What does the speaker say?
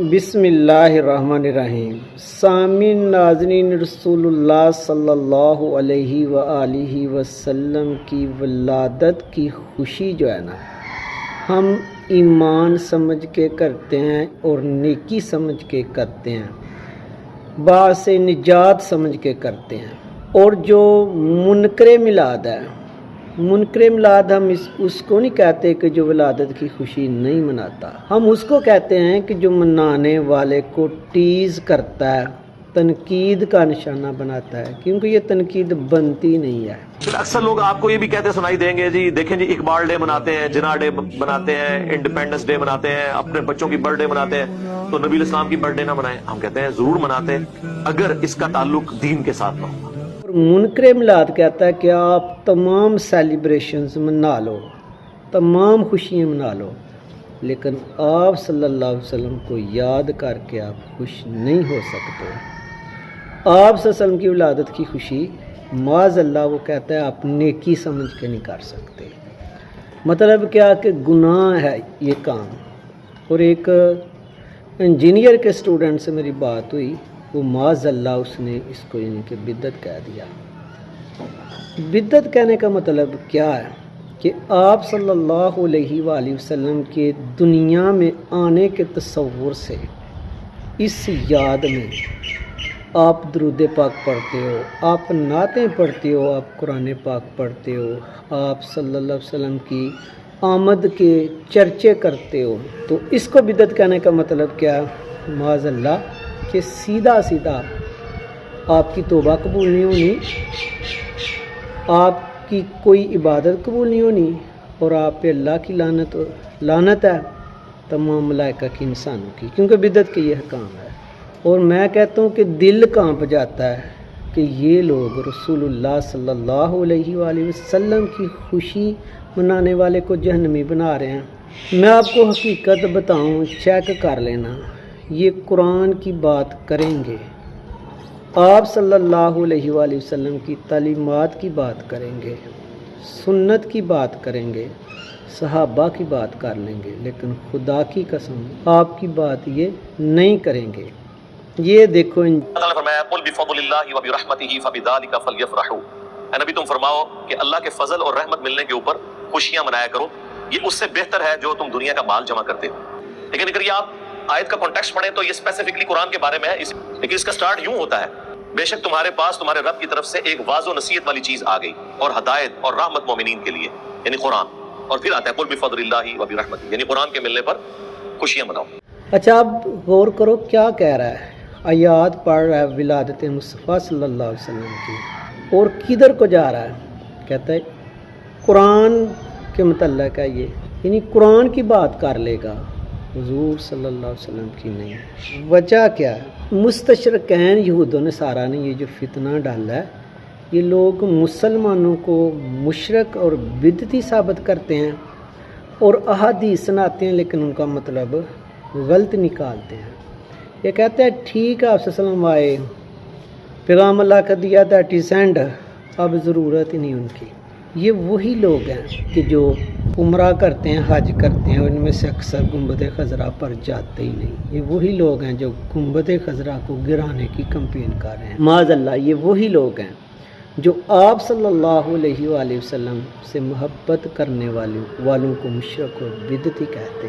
بسم اللہ الرحمن الرحیم۔ سامعین ناظرین، رسول اللہ صلی اللہ علیہ وآلہ وسلم کی ولادت کی خوشی جو ہے نا، ہم ایمان سمجھ کے کرتے ہیں اور نیکی سمجھ کے کرتے ہیں، باعث نجات سمجھ کے کرتے ہیں۔ اور جو منکر میلاد ہے، منکر میلاد ہم اس کو نہیں کہتے کہ جو ولادت کی خوشی نہیں مناتا، ہم اس کو کہتے ہیں کہ جو منانے والے کو ٹیز کرتا ہے، تنقید کا نشانہ بناتا ہے، کیونکہ یہ تنقید بنتی نہیں ہے۔ اکثر لوگ آپ کو یہ بھی کہتے سنائی دیں گے، جی دیکھیں جی اقبال ڈے مناتے ہیں، جناح ڈے مناتے ہیں، انڈیپینڈنس ڈے مناتے ہیں، اپنے بچوں کی برتھ ڈے مناتے ہیں، تو نبی الاسلام کی برتھ ڈے نہ منائیں۔ ہم کہتے ہیں ضرور مناتے ہیں اگر اس کا تعلق دین کے ساتھ نہ ہو۔ منکر میلاد کہتا ہے کہ آپ تمام سیلیبریشنز منا لو، تمام خوشیاں منا لو، لیکن آپ صلی اللہ علیہ وسلم کو یاد کر کے آپ خوش نہیں ہو سکتے۔ آپ صلی اللہ علیہ وسلم کی ولادت کی خوشی معاذ اللہ، وہ کہتا ہے آپ نیکی سمجھ کے نہیں کر سکتے۔ مطلب کیا کہ گناہ ہے یہ کام۔ اور ایک انجینئر کے اسٹوڈنٹ سے میری بات ہوئی، وہ معاذ اللہ اس نے اس کو یعنی کہ بدعت کہہ دیا۔ بدعت کہنے کا مطلب کیا ہے کہ آپ صلی اللہ علیہ وآلہ وسلم کے دنیا میں آنے کے تصور سے، اس یاد میں آپ درود پاک پڑھتے ہو، آپ نعتیں پڑھتے ہو، آپ قرآن پاک پڑھتے ہو، آپ صلی اللہ علیہ وسلم کی آمد کے چرچے کرتے ہو، تو اس کو بدعت کہنے کا مطلب کیا ہے؟ معاذ اللہ کہ سیدھا سیدھا آپ کی توبہ قبول نہیں ہونی، آپ کی کوئی عبادت قبول نہیں ہونی، اور آپ پہ اللہ کی لعنت ہے، تمام ملائکہ کی، انسانوں کی، کیونکہ بدعت کے یہ حکام ہے۔ اور میں کہتا ہوں کہ دل کانپ جاتا ہے کہ یہ لوگ رسول اللہ صلی اللہ علیہ وآلہ وسلم کی خوشی منانے والے کو جہنمی بنا رہے ہیں۔ میں آپ کو حقیقت بتاؤں، چیک کر لینا، یہ قرآن کی بات کریں گے، آپ صلی اللہ علیہ وآلہ وسلم کی تعلیمات کی بات کریں گے، سنت کی بات کریں گے، صحابہ کی بات کر لیں گے، لیکن خدا کی قسم آپ کی بات یہ نہیں کریں گے۔ یہ دیکھو اللہ نے فرمایا قل بفضل اللہ وبرحمتہ فبذلک فلیفرحوا، اے نبی تم فرماؤ کہ اللہ کے فضل اور رحمت ملنے کے اوپر خوشیاں منایا کرو، یہ اس سے بہتر ہے جو تم دنیا کا مال جمع کرتے ہو۔ لیکن اگر یہ آپ آیت کا کانٹیکسٹ پڑھیں تو یہ اسپیسیفکلی قرآن کے بارے میں ہے، لیکن اس کا سٹارٹ یوں ہوتا ہے، بے شک تمہارے پاس تمہارے رب کی طرف سے ایک واضح و نصیحت والی چیز آ گئی اور ہدایت اور رحمت مومنین کے لیے، یعنی قرآن، اور پھر آتا ہے قل بفضل اللہ وبرحمتہ، یعنی قرآن کے ملنے پر خوشیاں مناؤ۔ اچھا اب غور کرو کیا کہہ رہا ہے، آیات پڑھ رہا ہے ولادت مصطفیٰ صلی اللہ علیہ وسلم کی، اور کدھر کو جا رہا ہے؟ کہتا ہے قرآن کے متعلق ہے یہ، یعنی قرآن کی بات کر لے گا، حضور صلی اللہ علیہ وسلم کی نہیں۔ وجہ کیا ہے؟ مستشرقین یہود و نصارہ نے یہ جو فتنہ ڈالا ہے، یہ لوگ مسلمانوں کو مشرک اور بدعتی ثابت کرتے ہیں اور احادیث سناتے ہیں، لیکن ان کا مطلب غلط نکالتے ہیں۔ یہ کہتے ہیں ٹھیک ہے آپ صلی اللہ علیہ وسلم آئے، پیغام اللہ کا دیا تھا ٹیسینڈ، اب ضرورت ہی نہیں ان کی۔ یہ وہی لوگ ہیں کہ جو عمرہ کرتے ہیں، حج کرتے ہیں، ان میں سے اکثر گنبد خضرا پر جاتے ہی نہیں۔ یہ وہی لوگ ہیں جو گنبد خضرا کو گرانے کی کمپین کر رہے ہیں، معاذ اللہ یہ وہی لوگ ہیں جو آپ صلی اللہ علیہ وآلہ وسلم سے محبت کرنے والوں کو مشرک اور بدعتی کہتے ہیں۔